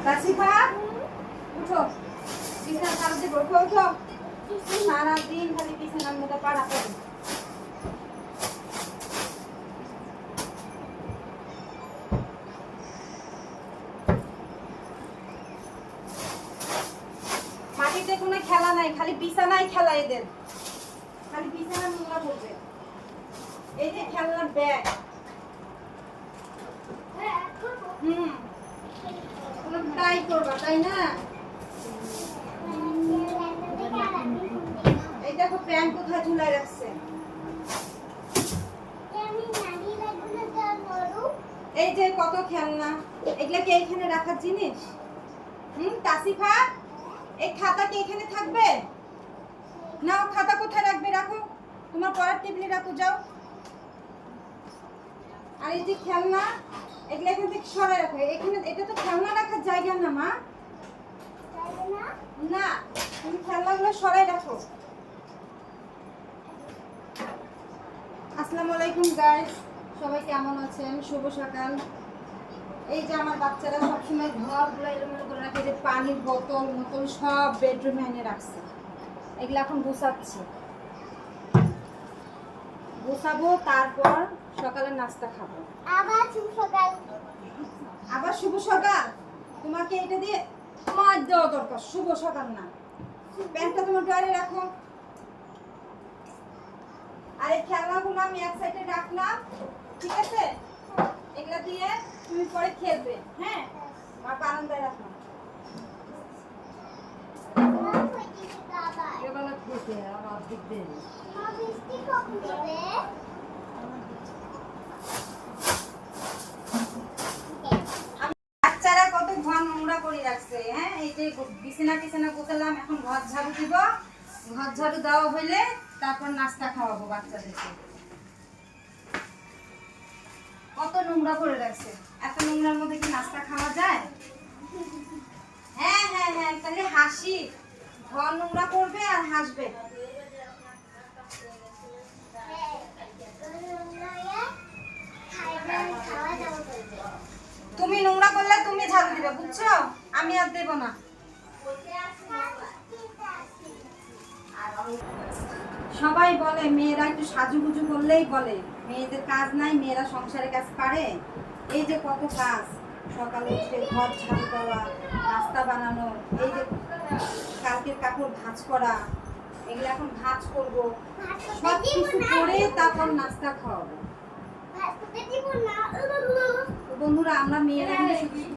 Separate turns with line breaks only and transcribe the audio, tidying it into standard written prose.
রাশিফা উঠো, বিছানা ছাড়া দিয়ে উঠো উঠো। সারাদিন খালি বিছানার মধ্যে পাড়া পড়ে। মাটিতে কোনো খেলা নাই, খালি বিছানায় খেলা এদের। খালি বিছানা নোংরা করবে। এই যে খেলনার ব্যাগ, ট্রাই করবা তাই না? এই দেখো প্যান্ট কোথায় ঝুলাই রাখছে। এই যে কত খেলনা, এগুলা কি এখানে রাখার জিনিস? তাসিফা, এই খাতা কি এখানে থাকবে? নাও, খাতা কোথায় রাখবে? রাখো, তোমার পড়ার টেবিলে রাখো, যাও। আর এই যে খেলনা, এগুলা এখান থেকে সরাই রাখো। এখানে এটা তো খেলনা রাখার জায়গা না মা। না, তুমি খেলনাগুলো সরাই রাখো। আসসালামু আলাইকুম গাইস, সবাই কেমন আছেন? শুভ সকাল। এই যে আমার বাচ্চারা সবসময় ঘরগুলো এলোমেলো করে রাখে, যে পানির বোতল মোতল সব বেডরুমে এনে রাখছে। এগুলো এখন গুছাচ্ছি, গুছাবো, তারপর সকালে নাস্তা খাবো।
আবার শুভ সকাল।
আবার শুভ সকাল? তোমাকে এটা দিয়ে তোমার দেওয়া দরকার, শুভ সকাল না। প্যান্টটা তোমার ড্রয়ারে রাখো। আর এই খেলনাগুলো আমি এক সাইডে রাখলাম, ঠিক আছে? এগুলা দিয়ে তুমি পরে খেলবে, হ্যাঁ? আর বারান্দায় রাখলাম। এগুলো খেতে আর অর্ধেক দেবে। বাচ্চারা কত ঘর নোংরা করে রাখছে, হ্যাঁ? এই যে বিছানা টিছানা গোছালাম, এখন ঘর ঝাড়ু দিব। ঘর ঝাড়ু দেওয়া হইলে তারপর নাস্তা খাওয়াবো বাচ্চাদেরকে। কত নোংরা করে রাখছে, এত নোংরার মধ্যে কি নাস্তা খাওয়া যায়? হ্যাঁ হ্যাঁ হ্যাঁ, তাহলে হাসি। ঘর নোংরা করবে আর হাসবে। তুমি নোংরা করলে তুমি ঝাড়ু দিবে, বুঝছো? আমি আর দেব না। সবাই বলে মেয়েরা একটু সাজুগুজু করলেই বলে মেয়েদের কাজ নাই, মেয়েরা সংসারের কাজ পারে। এই যে কত কাজ, সকালে উঠে ঘর ঝাড়ু দেওয়া, নাস্তা বানানো, এই যে কালকের কাপড় ভাঁজ করা, এগুলো এখন ভাঁজ করবো, সব কিছু করে তারপর নাস্তা খাওয়াবো। বন্ধুরা, আমরা মেয়েরা কিন্তু